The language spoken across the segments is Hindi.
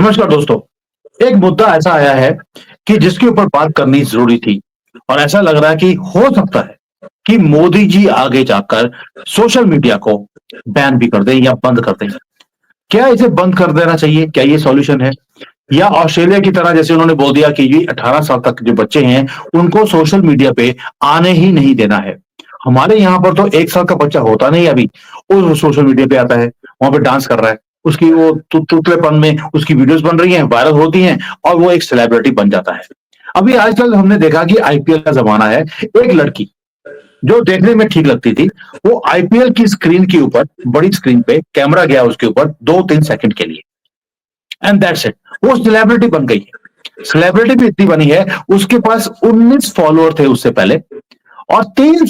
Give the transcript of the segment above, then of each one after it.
नमस्कार दोस्तों। एक मुद्दा ऐसा आया है कि जिसके ऊपर बात करनी ज़रूरी थी और ऐसा लग रहा है कि हो सकता है कि मोदी जी आगे जाकर सोशल मीडिया को बैन भी कर दें या बंद कर दें। क्या इसे बंद कर देना चाहिए? क्या ये सॉल्यूशन है? या ऑस्ट्रेलिया की तरह जैसे उन्होंने बोल दिया कि ये 18 साल तक जो बच्चे हैं, उनको सोशल मीडिया पे आने ही नहीं देना है। हमारे यहाँ पर तो 1 साल का बच्चा होता नहीं अभी, वो सोशल मीडिया पे आता है, वहाँ पे डांस कर रहा है। उसकी वो तुतलेपन में उसकी वीडियोज़ बन रही हैं, वायरल होती हैं और वो एक सेलिब्रिटी बन जाता है। अभी आजकल हमने देखा कि आईपीएल का ज़माना है, एक लड़की जो देखने में ठीक लगती थी, वो आईपीएल की स्क्रीन के ऊपर, बड़ी स्क्रीन पे कैमरा गया उसके ऊपर 2-3 सेकंड के लिए एंड दैट्स इट। वो सेलिब्रिटी बन गई है। सेलिब्रिटी भी इतनी बनी है, उसके पास 19 फॉलोअर थे उससे पहले और 3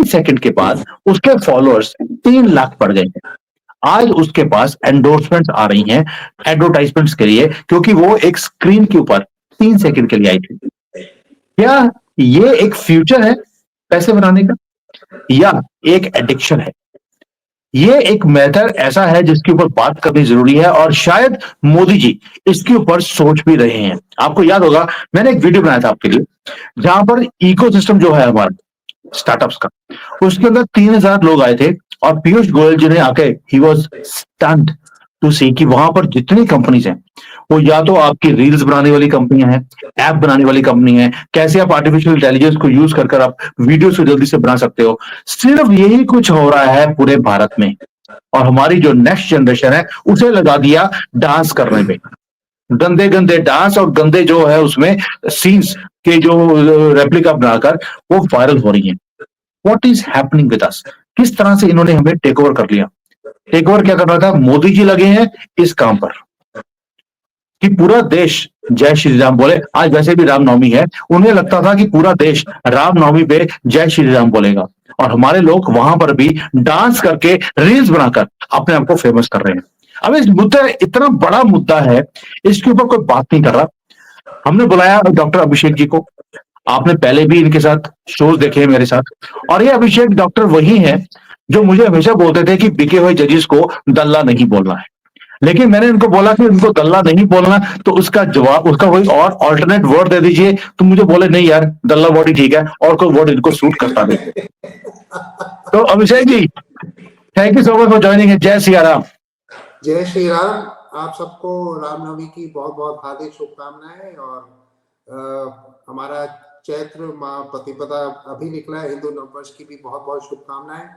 सेकंड के बाद उसके फॉलोअर्स 3 लाख बढ़ गए हैं। आज उसके पास एंडोर्समेंट्स आ रही हैं एडवर्टाइजमेंट्स के लिए क्योंकि वो एक स्क्रीन के ऊपर 3 सेकंड के लिए आई थी। क्या ये एक फ्यूचर है पैसे बनाने का या एक एडिक्शन है? ये एक मेथड ऐसा है जिसके ऊपर बात करनी जरूरी है और शायद मोदी जी इसके ऊपर सोच भी रहे हैं। आपको याद होगा मैंने एक वीडियो बनाया था आपके लिए जहां पर इकोसिस्टम जो है हमारा स्टार्टअप्स का, उसके अंदर 3000 लोग आए थे और पीयूष गोयल जी ने आके ही वाज स्टन्ड टू सी कि वहां पर जितनी कंपनीज हैं वो या तो आपकी रील्स बनाने वाली कंपनियां हैं, ऐप बनाने वाली कंपनी है, कैसे आप आर्टिफिशियल इंटेलिजेंस को यूज कर आप वीडियो को जल्दी से बना सकते हो। सिर्फ यही कुछ हो रहा है पूरे भारत में और हमारी जो नेक्स्ट जनरेशन है उसे लगा दिया डांस करने में। गंदे गंदे डांस और गंदे जो है उसमें सीन्स के जो रेप्लिका बनाकर वो वायरल हो रही हैं। What is happening with us? किस तरह से इन्होंने हमें टेक ओवर कर लिया? टेक ओवर क्या कर रहा था? मोदी जी लगे हैं इस काम पर कि पूरा देश जय श्री राम बोले। आज वैसे भी रामनवमी है, उन्हें लगता था कि पूरा देश रामनवमी पे जय श्री राम बोलेगा और हमारे लोग वहां पर भी डांस करके रील्स बनाकर अपने आप को फेमस कर रहे हैं। अब इस मुद्दा इतना बड़ा मुद्दा है, इसके ऊपर कोई बात नहीं कर रहा। हमने बुलाया डॉक्टर अभिषेक जी को। आपने पहले भी इनके साथ शोज देखे हैं मेरे साथ और ये अभिषेक डॉक्टर वही है जो मुझे हमेशा बोलते थे कि बिके हुए जजेस को दल्ला नहीं बोलना है। लेकिन मैंने इनको बोला कि उनको दल्ला नहीं बोलना, तो उसका जवाब उसका कोई और ऑल्टरनेट वर्ड दे दीजिए। तो मुझे बोले नहीं यार, दल्ला वर्ड ही ठीक है और कोई वर्ड इनको सूट करता नहीं। तो Abhishek ji, thank you so much for joining. जय सिया राम। जय श्री राम। आप सबको रामनवमी की बहुत बहुत हार्दिक शुभकामनाएं और हमारा चैत्र माह प्रतिपदा अभी निकला है, हिंदू नववर्ष की भी बहुत बहुत शुभकामनाएं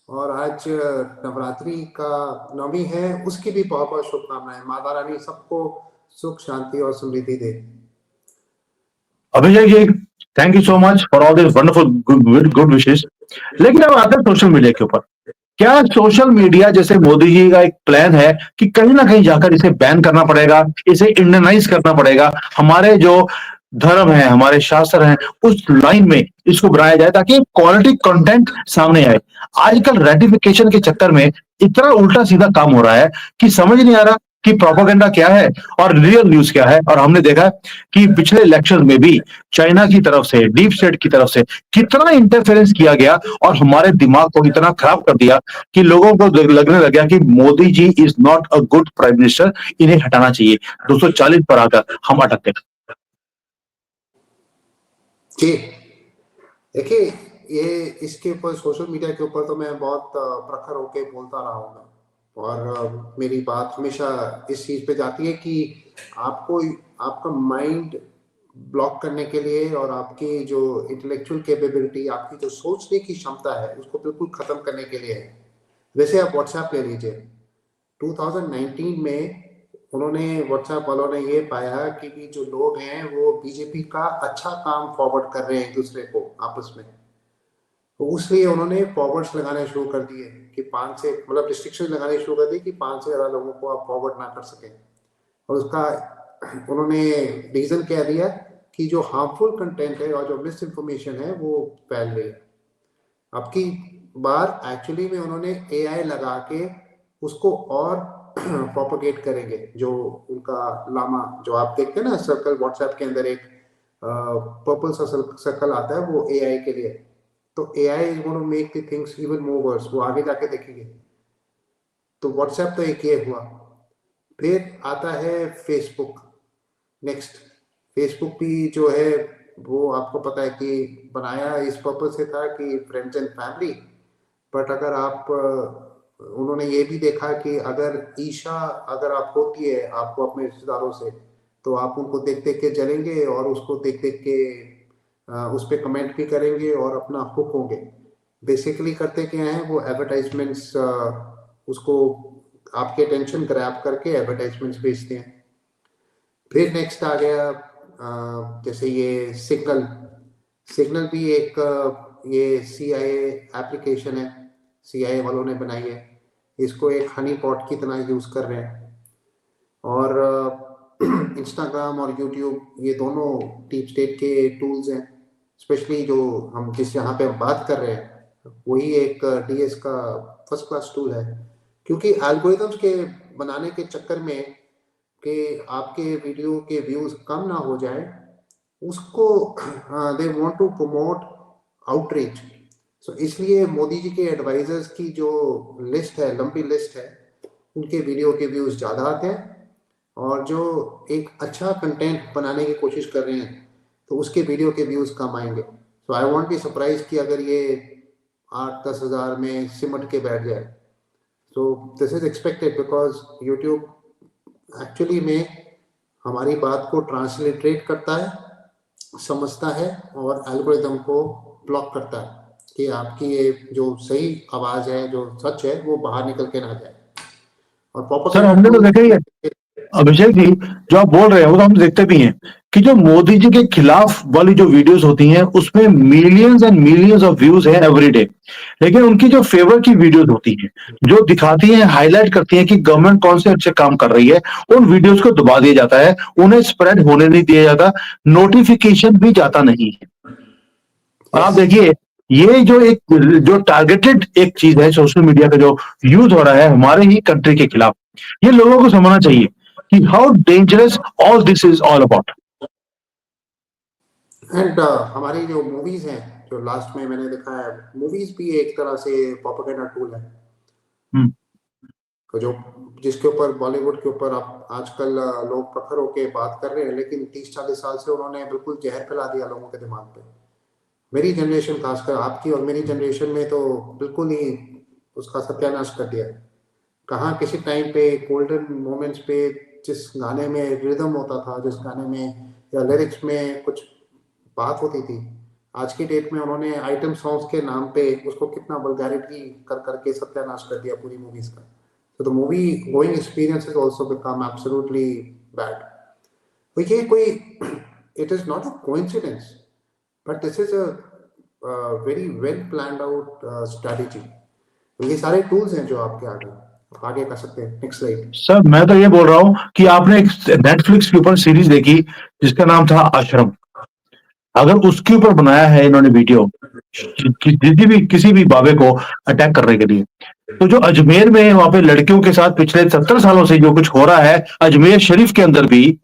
और आज नवरात्रि का नवमी है, उसकी भी बहुत बहुत शुभकामनाएं। माता रानी सबको सुख शांति और समृद्धि दे। Abhishek ji, thank you so much for all this wonderful good विशेष। लेकिन अब आते हैं सोशल मीडिया के ऊपर। क्या सोशल मीडिया जैसे मोदी जी का एक प्लान है कि कहीं ना कहीं जाकर इसे बैन करना पड़ेगा, इसे इंडियनाइज करना पड़ेगा, हमारे जो धर्म है, हमारे शास्त्र हैं, उस लाइन में इसको बनाया जाए ताकि क्वालिटी कंटेंट सामने आए। आजकल रेटिफिकेशन के चक्कर में इतना उल्टा सीधा काम हो रहा है कि समझ नहीं आ रहा कि प्रोपेगेंडा क्या है और रियल न्यूज क्या है। और हमने देखा कि पिछले इलेक्शन में भी चाइना की तरफ से, डीप स्टेट की तरफ से कितना इंटरफेरेंस किया गया और हमारे दिमाग को इतना खराब कर दिया कि लोगों को लगने लग गया कि Modi ji is not a good prime minister, इन्हें हटाना चाहिए। 240 पर आकर हम अटक गए। जी देखिए, ये इसके ऊपर सोशल मीडिया के ऊपर तो मैं बहुत प्रखर होके बोलता रहा हूँ मैं, और मेरी बात हमेशा इस चीज पे जाती है कि आपको आपका माइंड ब्लॉक करने के लिए और आपकी जो इंटेलेक्चुअल कैपेबिलिटी, आपकी जो सोचने की क्षमता है, उसको बिल्कुल खत्म करने के लिए है। वैसे आप व्हाट्सएप ले लीजिए, 2019 में उन्होंने, व्हाट्सएप वालों ने ये पाया कि जो लोग हैं वो बीजेपी का अच्छा काम फॉरवर्ड कर रहे हैं एक दूसरे को आपस में, तो इसलिए उन्होंने फॉरवर्ड्स लगाने शुरू कर दिए कि 5 से, मतलब रिस्ट्रिक्शन लगाने शुरू कर दी कि 5 से ज़्यादा लोगों को आप फॉरवर्ड ना कर सकें। और उसका उन्होंने रीज़न क्या दिया कि जो हार्मफुल कंटेंट है और जो मिस इन्फॉर्मेशन है वो फैल रही है। अब की बार एक्चुअली में उन्होंने एआई लगा के उसको और प्रोपोगेट करेंगे। जो उनका लामा जो आप देखते हैं ना सर्कल, व्हाट्सएप के अंदर एक पर्पल सा सर्कल आता है, वो एआई के लिए। तो AI is going to make the things even more worse, वो आगे जाके देखेंगे। तो व्हाट्सएप तो एक ये हुआ। फिर आता है फेसबुक। नेक्स्ट, फेसबुक भी जो है वो आपको पता है कि बनाया इस पर्पज से था कि फ्रेंड्स एंड फैमिली, बट अगर आप उन्होंने ये भी देखा कि अगर ईर्ष्या अगर आप होती है आपको अपने रिश्तेदारों से, तो आप उनको देख देख के जलेंगे और उसको देख देख के उस पर कमेंट भी करेंगे और अपना हुक होंगे। बेसिकली करते क्या है वो एडवर्टाइजमेंट्स, उसको आपके अटेंशन ग्रैब करके एडवर्टाइजमेंट्स बेचते हैं। फिर नेक्स्ट आ गया जैसे ये सिग्नल। सिग्नल भी एक ये सीआईए एप्लीकेशन है, सीआईए वालों ने बनाई है। इसको एक हनी पॉट की तरह यूज कर रहे हैं। और इंस्टाग्राम और यूट्यूब ये दोनों डीप स्टेट के टूल्स हैं। स्पेशली जो हम जिस यहाँ पे हम बात कर रहे हैं वही एक डीएस का फर्स्ट क्लास टूल है, क्योंकि एल्गोरिथम्स के बनाने के चक्कर में कि आपके वीडियो के व्यूज कम ना हो जाए, उसको they want to promote outreach. सो इसलिए मोदी जी के एडवाइजर्स की जो लिस्ट है, लंबी लिस्ट है, उनके वीडियो के व्यूज ज़्यादा आते हैं। और जो एक अच्छा कंटेंट बनाने की कोशिश कर रहे हैं तो उसके वीडियो के व्यूज कम आएंगे। सो आई वॉन्ट बी सरप्राइज कि अगर ये 8-10 हज़ार में सिमट के बैठ जाए। So this is expected because YouTube actually में हमारी बात को ट्रांसलिटरेट करता है, समझता है और एल्गोरिदम को ब्लॉक करता है कि आपकी ये जो सही आवाज है, जो सच है, वो बाहर निकल के ना जाए। और सर प्रोपेगेंडा हमने तो टूल देखा ही है अभिषेक जी, जो आप बोल रहे हैं वो तो हम देखते भी हैं कि जो मोदी जी के खिलाफ वाली जो वीडियोस होती हैं उसमें millions and millions of views हैं एवरी डे। लेकिन उनकी जो फेवर की वीडियोस होती हैं, जो दिखाती हैं, हाईलाइट करती हैं कि गवर्नमेंट कौन से अच्छे काम कर रही है, उन वीडियोस को दबा दिया जाता है, उन्हें स्प्रेड होने नहीं दिया जाता, नोटिफिकेशन भी जाता नहीं है। और आप यस। देखिए, ये जो एक जो टारगेटेड एक चीज है सोशल मीडिया का जो यूज हो रहा है हमारे ही कंट्री के खिलाफ, ये लोगों को समझना चाहिए कि how dangerous all this is all about. And हमारी जो मूवीज हैं, जो लास्ट में मैंने देखा है, मूवीज भी एक तरह से प्रोपेगेंडा टूल है। तो जो जिसके ऊपर बॉलीवुड के ऊपर आप आजकल लोग प्रखर होके बात कर रहे हैं, लेकिन 30-40 साल से उन्होंने बिल्कुल जहर फैला दिया लोगों के दिमाग पे। मेरी जनरेशन, खासकर आपकी और मेरी जनरेशन में, तो बिल्कुल ही उसका सत्यानाश कर दिया। कहाँ किसी टाइम पे गोल्डन मोमेंट्स पे जिस गाने में रिदम होता था, जिस गाने में या लिरिक्स में कुछ बात होती थी, आज की डेट में उन्होंने आइटम सॉन्ग्स के नाम पे उसको कितना वल्गैरिटी कर करके सत्यानाश कर दिया पूरी मूवीज का। So the movie going experience has also become absolutely bad. तो ये कोई it is not a coincidence, but this is a very well planned out strategy. तो ये सारे टूल्स हैं जो आपके आगे कर सकते हैं। Next slide. सर मैं तो ये बोल रहा हूं कि आपने एक नेटफ्लिक्स के ऊपर सीरीज देखी जिसका नाम था आश्रम। अगर उसके ऊपर बनाया है इन्होंने वीडियो किसी भी बाबे को अटैक करने के लिए, तो जो अजमेर में वहां पे लड़कियों के साथ पिछले 70 सालों से जो कुछ हो रहा है अजमेर शरीफ के अंदर भी,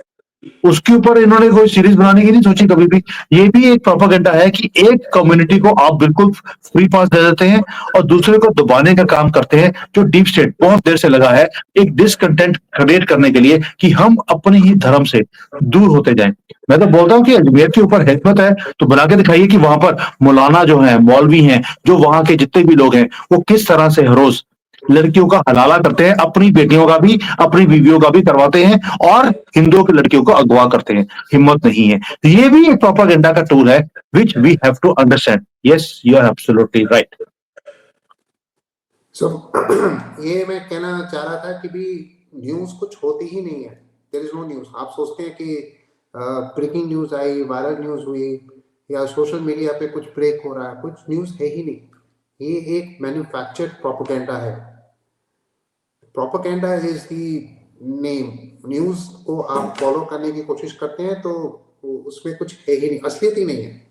उसके ऊपर इन्होंने कोई सीरीज बनाने की नहीं सोची कभी भी। ये भी एक प्रोपेगेंडा है कि एक कम्युनिटी को आप बिल्कुल फ्री पास दे देते हैं और दूसरे को दबाने का काम करते हैं, जो डीप स्टेट बहुत देर से लगा है एक डिसकंटेंट क्रिएट करने के लिए कि हम अपने ही धर्म से दूर होते जाएं। मैं तो बोलता हूं कि अजमेर के ऊपर हिकमत है तो बना के दिखाइए कि वहां पर मौलाना जो है, मौलवी हैं, जो वहां के जितने भी लोग हैं, वो किस तरह से हर रोज लड़कियों का हलाला करते हैं, अपनी बेटियों का भी, अपनी बीवियों का भी करवाते हैं और हिंदुओं की लड़कियों को अगवा करते हैं। हिम्मत नहीं है। तो ये भी एक प्रोपेगेंडा का टूल है which we have to understand. Yes, you are absolutely right. So ये मैं कहना चाह रहा था कि भी न्यूज कुछ होती ही नहीं है। There is no news. आप सोचते हैं कि ब्रेकिंग न्यूज आई, वायरल न्यूज हुई, या सोशल मीडिया पे कुछ ब्रेक हो रहा है, कुछ न्यूज है ही नहीं। ये एक मैन्युफैक्चर्ड प्रोपेगेंडा है। Propaganda is the name. News को आप फॉलो करने की कोशिश करते हैं तो उसमें कुछ है ही नहीं, असलियत ही नहीं है,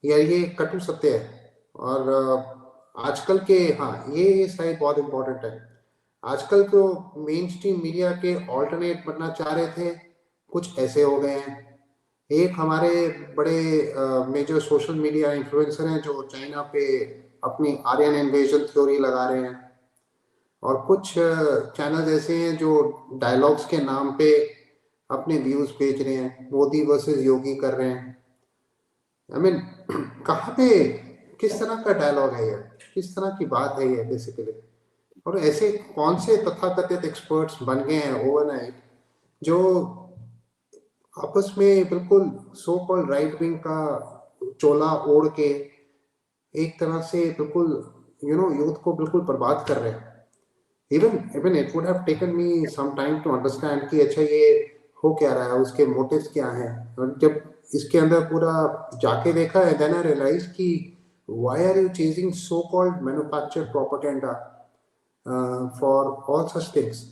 या ये कटु सत्य है। और आजकल के, हाँ ये साइड बहुत इंपॉर्टेंट है। आजकल तो मेन स्ट्रीम मीडिया के ऑल्टरनेट बनना चाह रहे थे, कुछ ऐसे हो गए हैं। एक हमारे बड़े मेजर सोशल मीडिया इन्फ्लुएंसर हैं जो चाइना पे अपनी आर्यन इन्वेजन थ्योरी लगा रहे हैं। और कुछ चैनल ऐसे हैं जो डायलॉग्स के नाम पे अपने व्यूज बेच रहे हैं, मोदी वर्सेस योगी कर रहे हैं। आई मीन कहाँ पे, किस तरह का डायलॉग है ये, किस तरह की बात है ये बेसिकली। और ऐसे कौन से तथाकथित एक्सपर्ट्स बन गए हैं ओवरनाइट जो आपस में बिल्कुल सो कॉल्ड राइट विंग का चोला ओढ़ के एक तरह से बिल्कुल यूथ को बिल्कुल बर्बाद कर रहे हैं। Even it would have taken me some time to understand कि अच्छा ये हो क्या रहा है, उसके मोटिव्स क्या हैं। और जब इसके अंदर पूरा जाके देखा है, देन आई रियलाइज कि why are you chasing so called manufactured propaganda for all such things.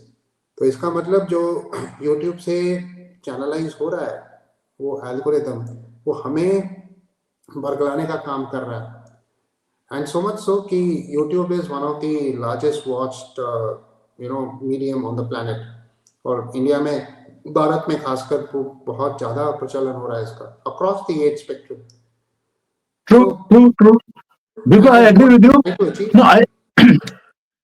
तो इसका मतलब जो यूट्यूब से चैनलाइज हो रहा है वो एल्गोरिदम, वो हमें बरगलाने का काम कर रहा है। And so much so कि YouTube is one of the largest watched medium on the planet। और इंडिया में, भारत में खासकर बहुत ज़्यादा प्रचलन हो रहा है इसका across the age spectrum। True, So true, true. Because I and agree what with you. trying to achieve, No, I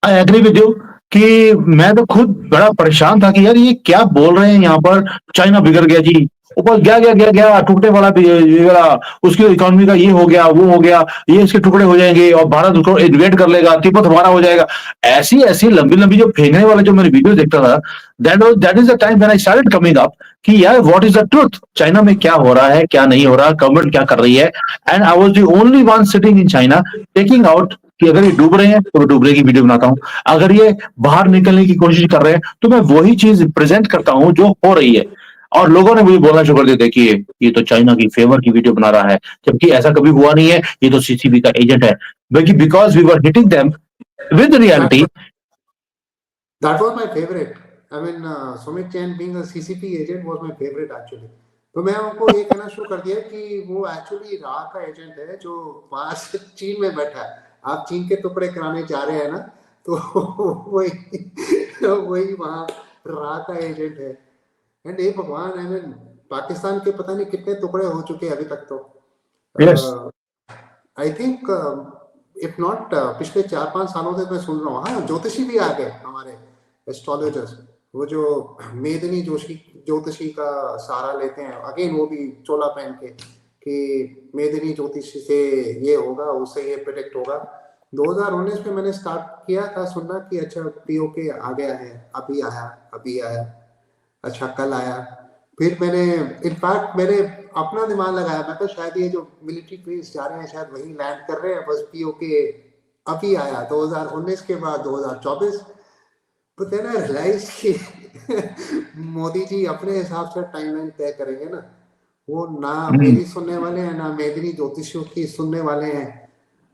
agree with you कि मैं तो खुद बड़ा परेशान था कि यार ये क्या बोल रहे हैं यहाँ पर, चाइना बिगड़ गया जी, ऊपर गया गया गया गया टूटने वाला भी ये वाला, उसकी इकोनॉमी का ये हो गया वो हो गया, ये इसके टुकड़े हो जाएंगे और भारत उसको इन्वेट कर लेगा, तिब्बत हमारा हो जाएगा। ऐसी ऐसी लंबी लंबी जो फेंकने वाले जो मैंने वीडियो देखता था, that is the time when I started coming up कि यार what is the truth, China में क्या हो रहा है क्या नहीं हो रहा, गवर्नमेंट क्या कर रही है। And I was the only one sitting in China taking out कि अगर ये डूब रहे हैं तो मैं डूबने की वीडियो बनाता हूं, अगर ये बाहर निकलने की कोशिश कर रहे हैं तो मैं वही चीज प्रेजेंट करता हूं जो हो रही है। और लोगों ने मुझे बोलना शुरू कर दिया, देखिए ये तो चाइना की फेवर की वीडियो बना रहा है, जबकि ऐसा कभी हुआ नहीं है, ये तो सीसीबी का एजेंट है। बल्कि because we were hitting them with that reality. that was my favorite। I mean Sumit Jain being a CCP agent was my favorite actually। तो मैं उनको ये कहना शुरू कर दिया कि वो एक्चुअली रा का एजेंट है जो पास चीन में बैठा है। आप चीन के टुकड़े कराने जा रहे हैं ना, तो वही वहाँ रा का एजेंट है। एंड हे भगवान, आई मीन पाकिस्तान के पता नहीं कितने टुकड़े हो चुके हैं अभी तक। तो yes, I think if not पिछले 4-5 सालों से मैं सुन रहा हूँ, हाँ ज्योतिषी भी आ गए हमारे एस्ट्रोलॉजर्स, वो जो मेदिनी जोशी ज्योतिषी का सहारा लेते हैं, अगेन वो भी चोला पहन के कि मेदिनी ज्योतिषी से ये होगा, उससे ये प्रेडिक्ट होगा। 2019 में मैंने स्टार्ट किया था सुनना कि अच्छा पीओके आ गया है, अभी आया, अच्छा कल आया। फिर मैंने इनफैक्ट मैंने अपना दिमाग लगाया, मैं तो शायद ये जो मिलिट्री प्लेन्स जा रहे हैं शायद वही लैंड कर रहे हैं, बस पीओके अभी आया 2019 के बाद 2024। तो देन आई रियलाइज कि मोदी जी अपने हिसाब से टाइमलाइन तय करेंगे ना, वो ना मेरी सुनने वाले हैं ना मेदिनी ज्योतिषियों की सुनने वाले हैं।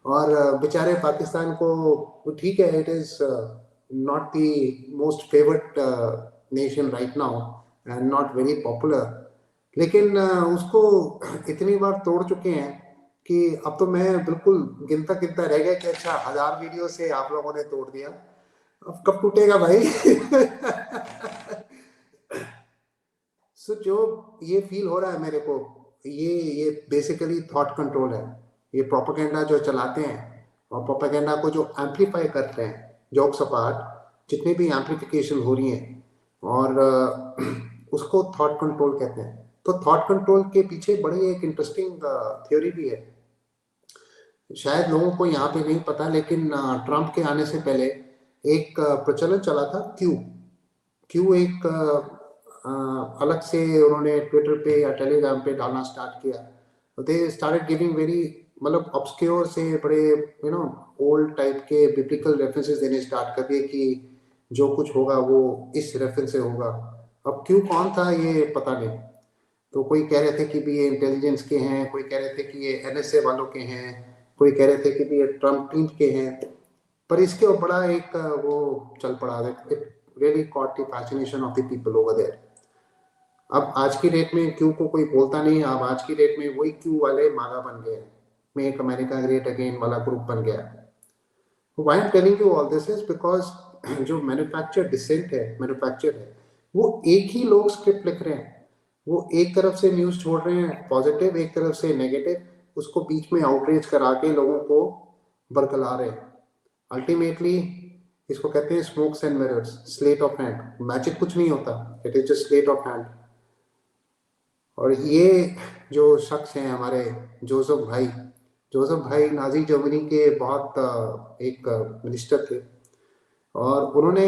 और बेचारे पाकिस्तान को, ठीक है it is not the most favoured nation right now and not very popular, लेकिन उसको इतनी बार तोड़ चुके हैं कि अब तो मैं बिल्कुल गिनता गिनता रह गया कि अच्छा 1000 वीडियो से आप लोगों ने तोड़ दिया, अब कब टूटेगा भाई। सो जो ये फील हो रहा है मेरे को, ये बेसिकली थॉट कंट्रोल है। ये प्रोपेगेंडा जो चलाते हैं और प्रोपेगेंडा को जो एम्पलीफाई करते हैं, जोक्स अपार्ट, जितनी भी एम्पलीफिकेशन हो रही है, और उसको थॉट कंट्रोल कहते हैं। तो थॉट कंट्रोल के पीछे बड़ी एक इंटरेस्टिंग थ्योरी भी है, शायद लोगों को यहाँ पे नहीं पता, लेकिन ट्रंप के आने से पहले एक प्रचलन चला था क्यू एक अलग से उन्होंने ट्विटर पे या टेलीग्राम पे डालना स्टार्ट किया। तो दे स्टार्टेड गिविंग वेरी, मतलब ऑब्सक्योर से बड़े ओल्ड टाइप के बिब्लिकल रेफरेंसेस देने स्टार्ट कर दिए कि जो कुछ होगा वो इस रेफरेंस से होगा। अब क्यों कौन था ये पता नहीं। तो कोई कह रहे थे कि भी ये इंटेलिजेंस के हैं, कोई कह रहे थे कि ये एनएसए वालों के हैं, कोई कह रहे थे कि भी ये ट्रम्प टीम के हैं। पर इसके बड़ा एक वो चल पड़ा, it really caught the fascination of the people over there. अब आज की डेट में क्यू को कोई बोलता नहीं है, अब आज की डेट में वही क्यू वाले मागा बन गए, मेक अमेरिका ग्रेट अगेन वाला ग्रुप बन गया। Why I am telling you all this is because जो मैन्युफैक्चर है वो एक ही लोग स्क्रिप्ट लिख रहे हैं। वो एक तरफ से न्यूज छोड़ रहे हैं पॉजिटिव, एक तरफ से नेगेटिव, उसको बीच में आउटरीच करा के लोगों को बरकला रहे हैं। अल्टीमेटली इसको कहते हैं smokes and mirrors, slate of hand. Magic कुछ नहीं होता, it is just slate of hand. और ये जो शख्स हैं हमारे जोसेफ भाई नाजी जर्मनी के बहुत एक मिनिस्टर थे, और उन्होंने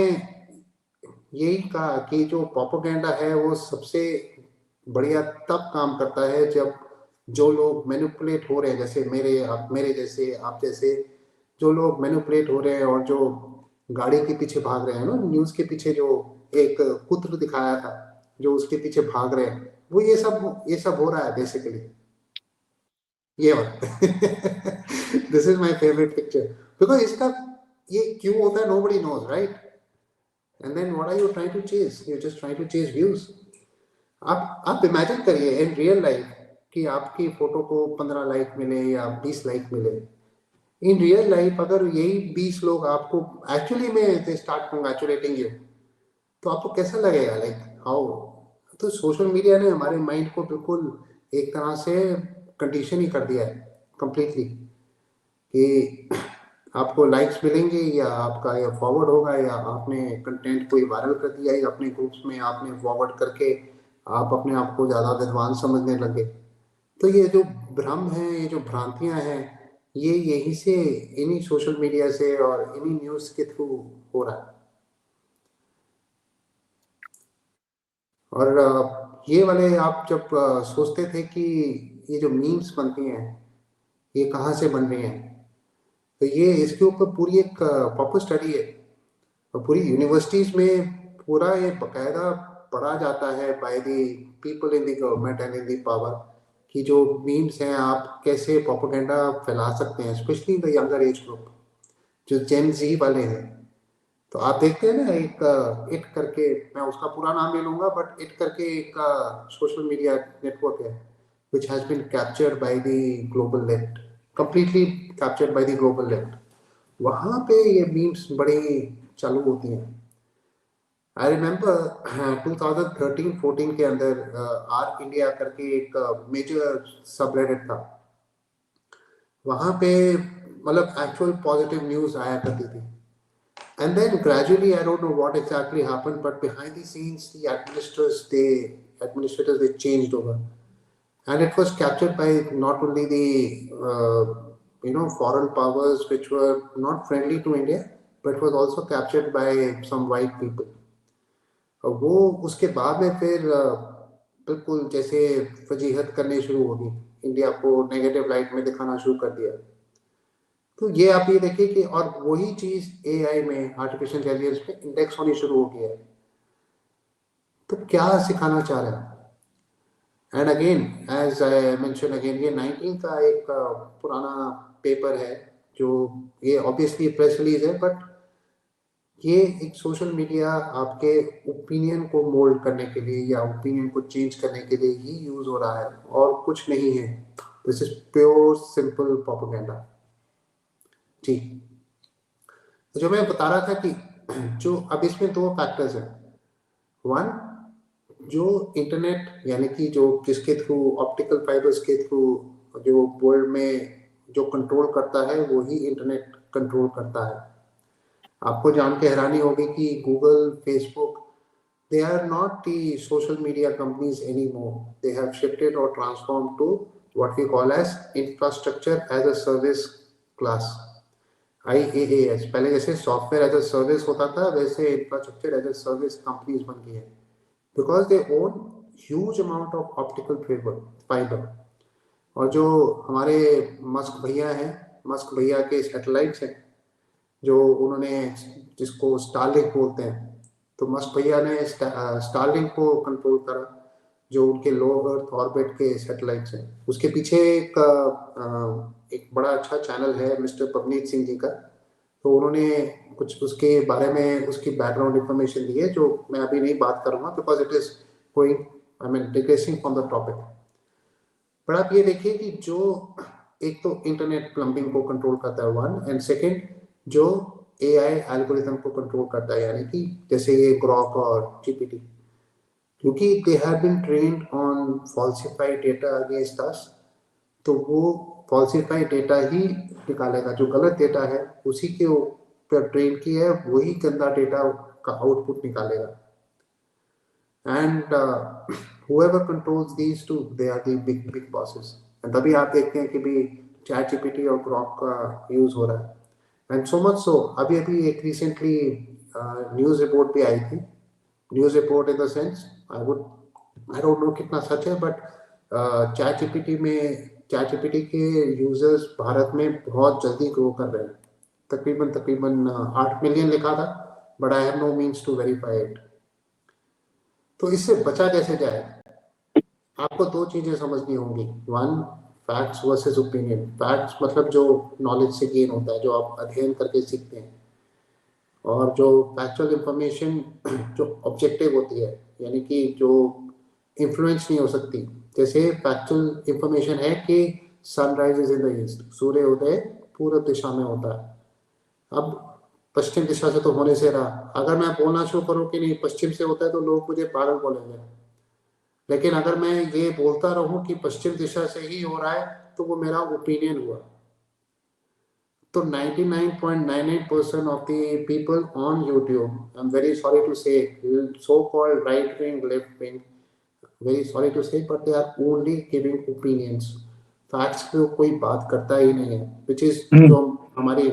यही कहा कि जो प्रोपेगेंडा है वो सबसे बढ़िया तब काम करता है जब जो लोग मैनिपुलेट हो रहे हैं, जैसे मेरे जैसे, आप जैसे, जो लोग मैनिपुलेट हो रहे हैं और जो गाड़ी के पीछे भाग रहे हैं ना, न्यूज के पीछे जो एक पुत्र दिखाया था जो उसके पीछे भाग रहे हैं, वो ये सब हो रहा है बेसिकली। ये this is my favourite picture, because इसका ये क्यों होता है, nobody knows, right? And then what are you trying to chase? You just trying to chase views. आप इमेजिन करिए इन रियल लाइफ कि आपकी फोटो को 15 लाइक मिले या 20 लाइक मिले। इन रियल लाइफ अगर यही 20 लोग आपको एक्चुअली में दे स्टार्ट कंग्रेचुलेटिंग यू, तो आपको कैसा लगेगा? Like how? तो सोशल मीडिया ने हमारे माइंड को बिल्कुल एक तरह से कंडीशन ही कर दिया है कंप्लीटली, कि आपको लाइक्स मिलेंगे या आपका या फॉरवर्ड होगा, या आपने कंटेंट कोई वायरल कर दिया या अपने ग्रुप्स में आपने फॉरवर्ड करके आप अपने आप को ज़्यादा विद्वान समझने लगे। तो ये जो भ्रम है, ये जो भ्रांतियां हैं, ये यहीं से, इन्हीं सोशल मीडिया से और इन्हीं न्यूज़ के थ्रू हो रहा है। और ये वाले आप जब सोचते थे कि ये जो मीम्स बनती हैं ये कहाँ से बन रही हैं, तो ये इसके ऊपर पूरी एक प्रॉपर स्टडी है, और पूरी यूनिवर्सिटीज में पूरा ये बकायदा पढ़ा जाता है by the people in the government and in the power, कि जो मीम्स हैं आप कैसे प्रोपेगेंडा फैला सकते हैं, specially the younger age group जो जेन जी वाले हैं। तो आप देखते हैं ना, एक इट करके, मैं उसका पूरा नाम ले लूंगा, बट इट करके एक सोशल मीडिया नेटवर्क है which has been captured by the global left, completely captured by the global left। वहां पे ये मीम्स बड़ी चालू होती हैं। आई रिमेम्बर 2013-14 के अंदर आर इंडिया करके एक मेजर सबरेडिट था, वहां पे मतलब एक्चुअल पॉजिटिव न्यूज आया करती थी। And then gradually, I don't know what exactly happened, but behind the scenes, the administrators they changed over, and it was captured by not only the foreign powers which were not friendly to India, but was also captured by some white people। और वो उसके बाद में फिर बिल्कुल जैसे फजीहत करने शुरू होगी, इंडिया को नेगेटिव लाइट में दिखाना शुरू कर दिया। तो ये आप ये देखिए कि और वही चीज एआई में, आर्टिफिशियल इंटेलिजेंस में इंडेक्स होनी शुरू हो गया है। तो क्या सिखाना चाह रहा है? And again as I mention again, ये 19 का एक पुराना पेपर है, जो ये ऑब्वियसली प्रेस रिलीज है, बट ये एक सोशल मीडिया आपके ओपिनियन को मोल्ड करने के लिए या ओपिनियन को चेंज करने के लिए ही यूज हो रहा है, और कुछ नहीं है। This is pure simple propaganda. ठीक, तो जो मैं बता रहा था कि जो अब इसमें दो फैक्टर्स हैं। वन, जो इंटरनेट यानी कि जो जिसके थ्रू ऑप्टिकल फाइबर्स के थ्रू जो वर्ल्ड में जो कंट्रोल करता है, वो ही इंटरनेट कंट्रोल करता है। आपको जान के हैरानी होगी कि Google, Facebook, they are not the social media companies anymore. They have shifted or transformed to what we call as infrastructure as a service class, IaaS। पहले जैसे सॉफ्टवेयर एज अ सर्विस होता था, वैसे infrastructure as a service companies बन गई है, because they own huge amount of optical fibre. और जो हमारे मस्क भैया हैं, मस्क भैया के सैटेलाइट्स हैं जो उन्होंने, जिसको स्टारलिंक बोलते हैं, तो मस्क भैया ने स्टारलिंक को कंट्रोल करा, जो उनके लो अर्थ ऑर्बिट के सैटेलाइट्स हैं। उसके पीछे एक बड़ा अच्छा चैनल है मिस्टर पवनीत सिंह जी का, तो उन्होंने कुछ उसके बारे में उसकी बैकग्राउंड इंफॉर्मेशन दी है, जो मैं अभी नहीं बात करूंगा, because it is going, I mean digressing from the topic. पर आप ये देखिए कि जो एक तो इंटरनेट प्लम्बिंग को कंट्रोल करता है वन, एंड सेकेंड जो एआई एल्गोरिथम को कंट्रोल करता है, यानी कि जैसे ये ग्रॉक और जीपीटी, क्योंकि they have been trained on falsified data against us, तो वो फॉल्सिफाइड डेटा ही निकालेगा, जो गलत डेटा है उसी के पर ट्रेन की है वही गंदा डेटा का आउटपुट निकालेगा। And whoever controls these two, they are the big bosses। and तभी आप देखते हैं कि भी चैट जीपीटी और ग्रॉक का यूज हो रहा है। एंड सो मच सो अभी अभी एक रिसेंटली न्यूज रिपोर्ट भी आई थी। News report in the sense I don't know कितना सच है, बट चैट जीपीटी के यूजर्स भारत में बहुत जल्दी ग्रो कर रहे हैं। तकरीबन 8 मिलियन लिखा था, but I have no means to verify it. तो इससे बचा कैसे जाए? आपको दो चीजें समझनी होंगी। One, facts versus opinion. Facts मतलब जो नॉलेज से गेन होता है, जो आप अध्ययन करके सीखते हैं, और जो फैक्चुअल इंफॉर्मेशन जो ऑब्जेक्टिव होती है, यानी कि जो इन्फ्लुएंस नहीं हो सकती। जैसे फैक्चुअल इंफॉर्मेशन है कि sunrise is in the east, सूर्योदय पूर्व दिशा में होता है। अब पश्चिम दिशा से तो होने से रहा, अगर मैं बोलना शुरू करूं कि नहीं पश्चिम से होता है तो लोग मुझे पागल बोलेंगे। लेकिन अगर मैं ये बोलता रहूं कि पश्चिम दिशा से ही हो रहा है तो वो मेरा ओपिनियन हुआ। तो 99.99% of the people on YouTube, I'm very sorry to say, so-called right wing, left wing, very sorry to say, but they are only giving opinions। Facts पे कोई बात करता ही नहीं है, विच इज जो हमारी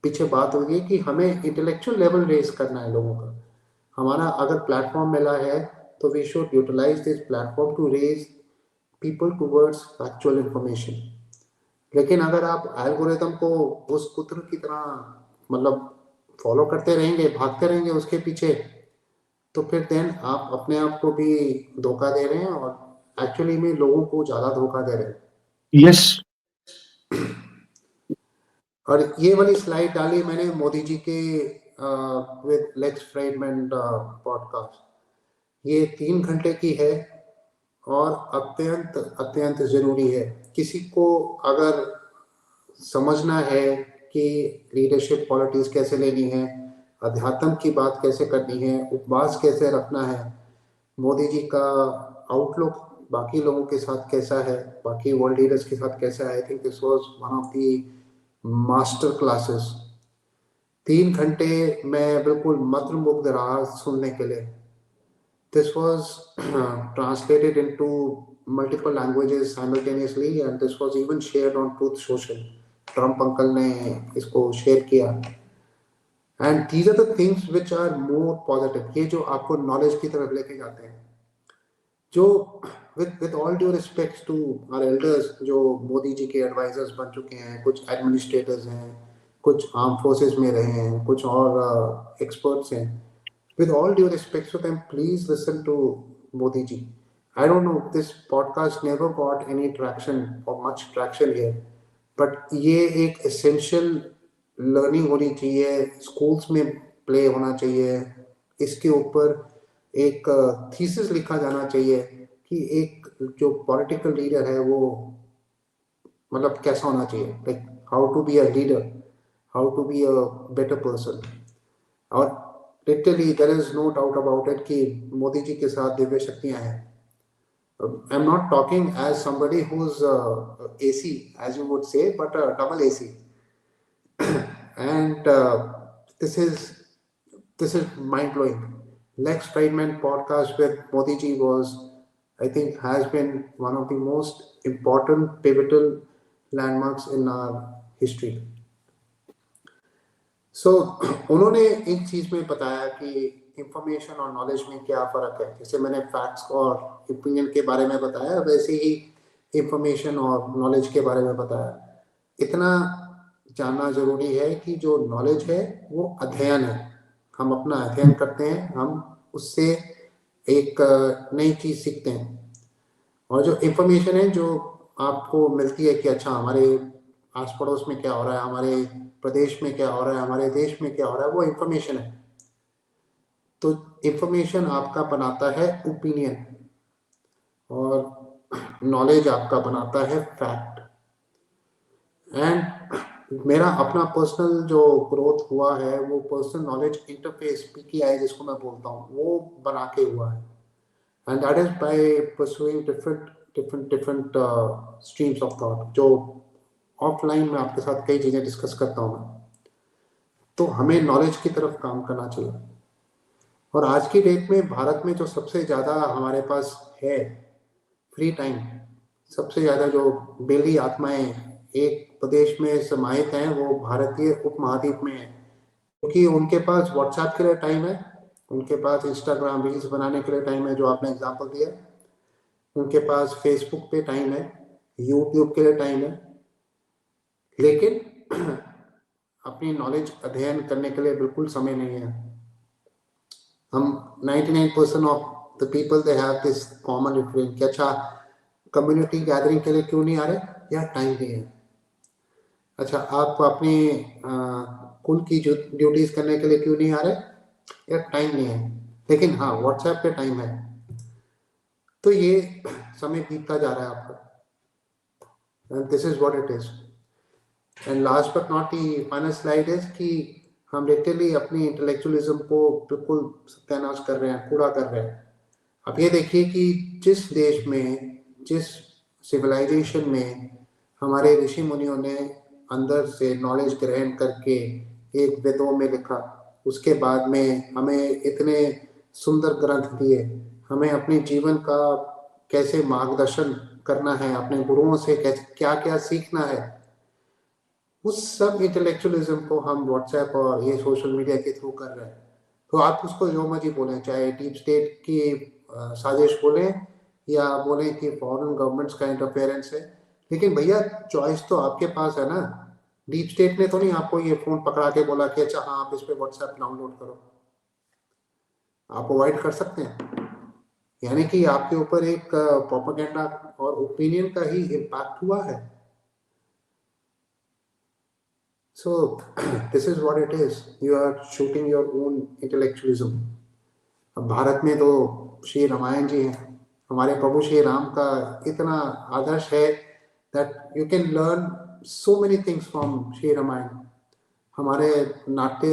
पीछे बात होगी कि हमें इंटेलेक्चुअल लेवल रेज करना है लोगों का। हमारा अगर प्लेटफॉर्म मिला है तो we should utilise this platform to raise people towards factual information. लेकिन अगर आप एल्गोरिथम को उस कुत्र की तरह मतलब फॉलो करते रहेंगे, भागते रहेंगे उसके पीछे, तो फिर देन आप अपने आप को भी धोखा दे रहे हैं और एक्चुअली में लोगों को ज्यादा धोखा दे रहे हैं। यस। और ये वाली स्लाइड डाली मैंने मोदी जी के विद लेक्स फ्राइडमैन पॉडकास्ट। ये 3 घंटे की है और अत्यंत अत्यंत जरूरी है। किसी को अगर समझना है कि लीडरशिप क्वालिटीज कैसे लेनी है, अध्यात्म की बात कैसे करनी है, उपवास कैसे रखना है, मोदी जी का आउटलुक बाकी लोगों के साथ कैसा है, बाकी वर्ल्ड लीडर्स के साथ कैसा है, I think this was one of the master classes. 3 घंटे मैं बिल्कुल मंत्रमुग्ध रहा सुनने के लिए। This was translated into multiple languages simultaneously and this was even shared on Truth Social। Trump uncle ने इसको शेयर किया। And these are the things which are more positive, ये जो आपको नॉलेज की तरफ लेके जाते हैं। जो with all due respects to our elders, जो मोदी जी के एडवाइजर्स बन चुके हैं, कुछ एडमिनिस्ट्रेटर्स हैं, कुछ आर्म फोर्सेस में रहे हैं, कुछ और एक्सपर्ट्स हैं, with all due respect to them, please listen to Modi ji। I don't know, this podcast never got any traction or much traction here, but ये एक essential learning होनी चाहिए, schools में play होना चाहिए। इसके ऊपर एक थीसिस लिखा जाना चाहिए कि एक जो पॉलिटिकल लीडर है वो मतलब कैसा होना चाहिए, like how to be a leader, how to be a better person. और literally there is no doubt about it कि मोदी जी के साथ दिव्य शक्तियां हैं। I am not talking as somebody who is AC as you would say, but double AC. And this is mind blowing। Lex Friedman podcast with Modi ji was, I think, has been one of the most important pivotal landmarks in our history। So उन्होंने एक चीज में बताया कि इंफॉर्मेशन और नॉलेज में क्या फर्क है। जैसे मैंने फैक्ट्स और ओपिनियन के बारे में बताया, वैसे ही इंफॉर्मेशन और नॉलेज के बारे में बताया। इतना जानना जरूरी है कि जो नॉलेज है वो अध्ययन है, हम अपना अध्ययन करते हैं, हम उससे एक नई चीज सीखते हैं। और जो इंफॉर्मेशन है जो आपको मिलती है कि अच्छा हमारे आस पड़ोस में क्या हो रहा है, हमारे प्रदेश में क्या हो रहा है, हमारे देश में क्या हो रहा है, वो इंफॉर्मेशन है। तो इंफॉर्मेशन आपका बनाता है ओपिनियन और नॉलेज आपका बनाता है फैक्ट। एंड मेरा अपना पर्सनल जो ग्रोथ हुआ है वो पर्सनल नॉलेज इंटरफेस पीटीआई जिसको मैं बोलता हूँ वो बना के हुआ है। And that is by pursuing different streams of thought, जो ऑफलाइन में आपके साथ कई चीजें डिस्कस करता हूँ मैं। तो हमें नॉलेज की तरफ काम करना चाहिए। और आज की डेट में भारत में जो सबसे ज़्यादा हमारे पास है फ्री टाइम, सबसे ज़्यादा जो बेली आत्माएं एक प्रदेश में समाहित हैं, वो भारतीय उपमहाद्वीप में है। क्योंकि उनके पास व्हाट्सएप के लिए टाइम है, उनके पास इंस्टाग्राम रील्स बनाने के लिए टाइम है, जो आपने एग्जांपल दिया, उनके पास फेसबुक पे टाइम है, यूट्यूब के लिए टाइम है, लेकिन अपनी नॉलेज अध्ययन करने के लिए बिल्कुल समय नहीं है। हम 99% of the people they have this common refrain कि अच्छा कम्युनिटी गैदरिंग के लिए क्यों नहीं आ रहे, यार टाइम नहीं है। अच्छा आप अपनी कुल की ड्यूटीज करने के लिए क्यों नहीं आ रहे, यार टाइम नहीं है। लेकिन हाँ व्हाट्सएप पे टाइम है। तो ये समय बीतता जा रहा है आपका, and this is what it is. And last but not the final slide is कि हम लिटरली अपनी इंटेलेक्चुअलिज्म को बिल्कुल सत्यानाश कर रहे हैं, कूड़ा कर रहे हैं। अब ये देखिए कि जिस देश में, जिस सिविलाइजेशन में हमारे ऋषि मुनियों ने अंदर से नॉलेज ग्रहण करके एक वेदों में लिखा, उसके बाद में हमें इतने सुंदर ग्रंथ दिए, हमें अपने जीवन का कैसे मार्गदर्शन करना है, अपने गुरुओं से कैसे क्या क्या सीखना है, उस सब इंटेलेक्चुअलिज्म को हम व्हाट्सएप और ये सोशल मीडिया के थ्रू कर रहे हैं। तो आप उसको जो मर्जी बोलें, चाहे डीप स्टेट की साजिश बोलें या बोलें कि फॉरेन गवर्नमेंट्स का इंटरफेरेंस है, लेकिन भैया चॉइस तो आपके पास है ना। डीप स्टेट ने तो नहीं आपको ये फोन पकड़ा के बोला कि अच्छा हाँ आप इस पे व्हाट्सएप डाउनलोड करो। आप अवॉइड कर सकते हैं, यानी कि आपके ऊपर एक प्रोपेगेंडा और ओपिनियन का ही इम्पैक्ट हुआ है। So this is what it is. You are shooting your own intellectualism. अब भारत में तो श्री रामायण जी हैं, हमारे प्रभु श्री राम का इतना आदर्श है that you can learn so many things from Shri Ramayan. हमारे नाट्य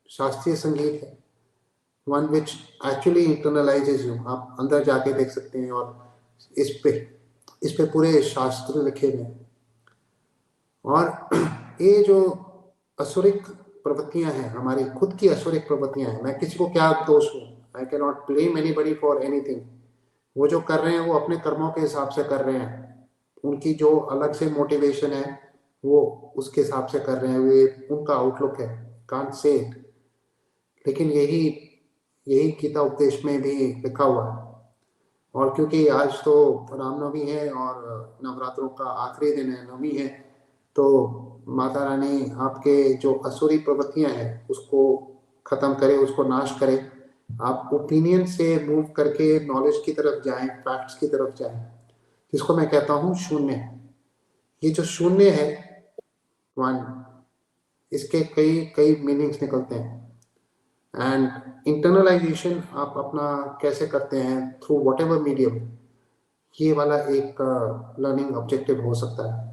शास्त्रीय संगीत है, one which actually internalizes you। आप अंदर जाके देख सकते हैं, और इस पे पूरे शास्त्र लिखे हैं। और ये जो असुरिक प्रवृत्तियां हैं, हमारी खुद की असुरिक प्रवृत्तियां हैं, मैं किसी को क्या दोष हूँ, I can not blame anybody for anything. वो जो कर रहे हैं वो अपने कर्मों के हिसाब से कर रहे हैं, उनकी जो अलग से मोटिवेशन है वो उसके हिसाब से कर रहे हैं, वे उनका आउटलुक है, कांट से। लेकिन यही गीता उपदेश में भी लिखा हुआ है। और क्योंकि आज तो रामनवमी है और नवरात्रों का आखिरी दिन है, नवमी है, तो माता रानी आपके जो असुरी प्रवृत्तियां हैं उसको खत्म करे, उसको नाश करे। आप ओपिनियन से मूव करके नॉलेज की तरफ जाएं, फैक्ट्स की तरफ जाएं, जिसको मैं कहता हूँ शून्य। ये जो शून्य है वन, इसके कई मीनिंग्स निकलते हैं। एंड इंटरनलाइजेशन आप अपना कैसे करते हैं, थ्रू व्हाटएवर मीडियम, ये वाला एक लर्निंग ऑब्जेक्टिव हो सकता है।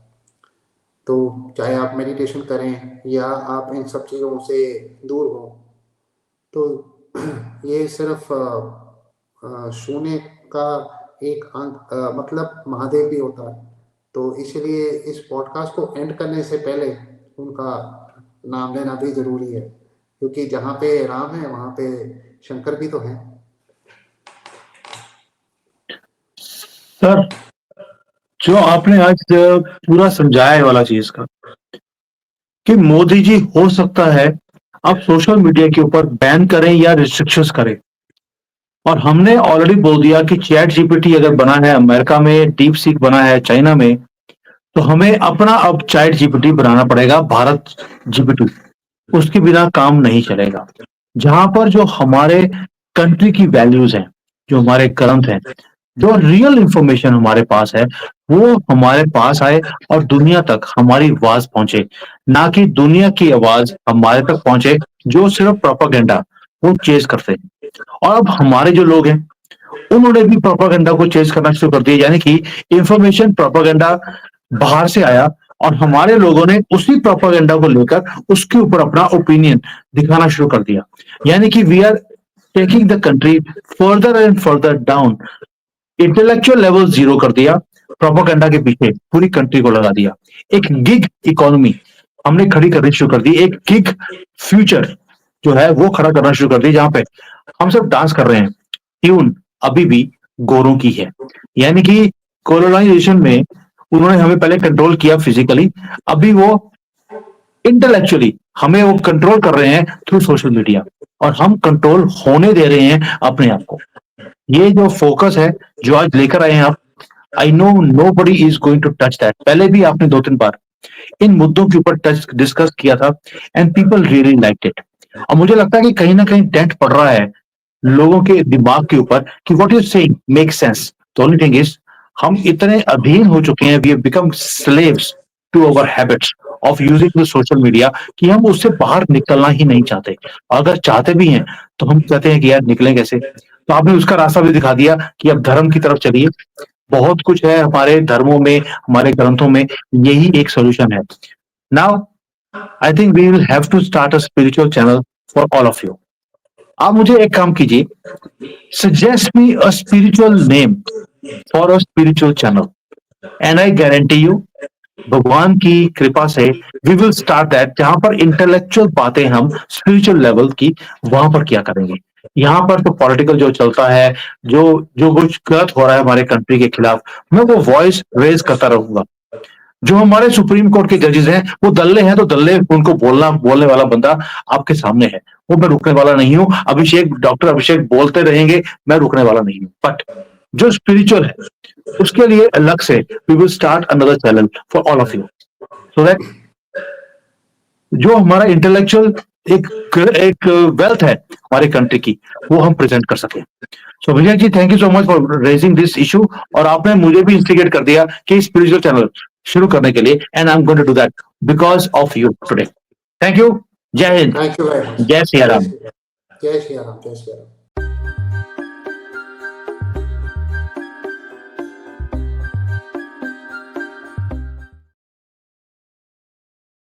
तो चाहे आप मेडिटेशन करें या आप इन सब चीज़ों से दूर हो, तो ये सिर्फ शून्य का एक अंक, मतलब महादेव भी होता है। तो इसलिए इस पॉडकास्ट को एंड करने से पहले उनका नाम लेना भी जरूरी है, क्योंकि जहाँ पे राम है वहाँ पे शंकर भी तो हैं। सर, जो आपने आज पूरा समझाया है वाला चीज का, कि मोदी जी हो सकता है अब सोशल मीडिया के ऊपर बैन करें या रिस्ट्रिक्शंस करें, और हमने ऑलरेडी बोल दिया कि चैट जीपीटी अगर बना है अमेरिका में, डीप सीक बना है चाइना में, तो हमें अपना अब चैट जीपीटी बनाना पड़ेगा, भारत जीपीटी। उसके बिना काम नहीं चलेगा। जहां पर जो हमारे कंट्री की वैल्यूज हैं, जो हमारे ग्रंथ हैं, जो रियल इंफॉर्मेशन हमारे पास है, वो हमारे पास आए और दुनिया तक हमारी आवाज पहुंचे, ना कि दुनिया की आवाज हमारे तक पहुंचे जो सिर्फ प्रोपागेंडा वो चेज करते हैं। और अब हमारे जो लोग हैं उन्होंने भी प्रोपागेंडा को चेज करना शुरू कर दिया, यानी कि इंफॉर्मेशन प्रोपागेंडा बाहर से आया और हमारे लोगों ने उसी प्रोपागेंडा को लेकर उसके ऊपर अपना ओपिनियन दिखाना शुरू कर दिया। यानी कि we are taking the country further and further down. Intellectual level zero कर दिया, प्रोपागेंडा के पीछे पूरी कंट्री को लगा दिया। एक गिग इकोनॉमी, हमने खड़ी करनी शुरू कर दी, एक किक फ्यूचर जो है वो खड़ा करना शुरू कर दी, जहां पे हम सब डांस कर रहे हैं। ट्यून अभी भी गोरों की है, यानी कि कोलोनाइजेशन में उन्होंने हमें पहले कंट्रोल किया फिजिकली, अभी वो इंटेलेक्चुअली हमें वो कंट्रोल कर रहे हैं थ्रू सोशल मीडिया, और हम कंट्रोल होने दे रहे हैं अपने आप को। ये जो फोकस है जो आज लेकर आए हैं आप, I know nobody is going to touch that. पहले भी आपने 2-3 बार इन मुद्दों के ऊपर टच डिस्कस किया था, and people really like it. और मुझे लगता है कि कहीं ना कहीं डेंट पड़ रहा है लोगों के दिमाग के ऊपर कि what you saying make sense. The only thing is हम इतने अधीन हो चुके हैं, we have become slaves to our habits of using the social media, कि हम उससे बाहर निकलना ही नहीं चाहते। अगर चाहते भी हैं तो हम कहते हैं कि यार निकलें कैसे। तो आपने उसका रास्ता भी दिखा दिया कि अब धर्म की तरफ चलिए। बहुत कुछ है हमारे धर्मों में, हमारे ग्रंथों में, यही एक सोल्यूशन है। Now I think we will have to start a spiritual channel for all of you. आप मुझे एक काम कीजिए, suggest me a spiritual name for a spiritual channel, and I guarantee you भगवान की कृपा से वी विल स्टार्ट दैट, जहां पर इंटेलेक्चुअल बातें हम स्पिरिचुअल लेवल की वहां पर किया करेंगे। यहाँ पर तो पॉलिटिकल जो चलता है, जो जो कुछ गलत हो रहा है हमारे कंट्री के खिलाफ, मैं वो वॉइस रेज करता रहूंगा। जो हमारे सुप्रीम कोर्ट के जजेस हैं वो दल्ले हैं, तो दल्ले उनको बोलने वाला बंदा आपके सामने है, वो मैं रुकने वाला नहीं हूं। डॉक्टर अभिषेक बोलते रहेंगे, मैं रुकने वाला नहीं हूं। बट जो स्पिरिचुअल है उसके लिए अलग से we will start another channel for all of you, so that जो हमारा इंटेलेक्चुअल एक एक वेल्थ है हमारे कंट्री की, वो हम प्रेजेंट कर सके। So Vijay ji, thank you so much for raising this issue, और आपने मुझे भी इंस्टिगेट कर दिया कि स्पिरिचुअल चैनल शुरू करने के लिए, and I am going to do that because of you today. Thank you. जय हिंद, थैंक यू वेरी मच। जय सिया राम। जय श्री राम, जय श्री राम।